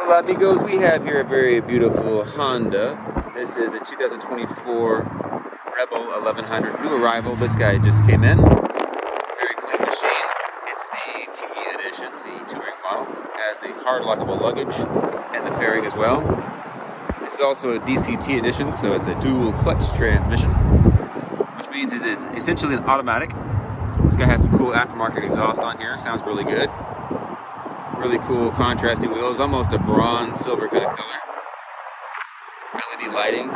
Hola amigos, we have here a very beautiful Honda. This is a 2024 Rebel 1100 new arrival. This guy just came in. Very clean machine. It's the T edition, the touring model. Has the hard lockable luggage and the fairing as well. This is also a DCT edition, so it's a dual clutch transmission, which means it is essentially an automatic. This guy has some cool aftermarket exhaust on here. Sounds really good. Really cool contrasting wheels, almost a bronze silver kind of color. LED lighting.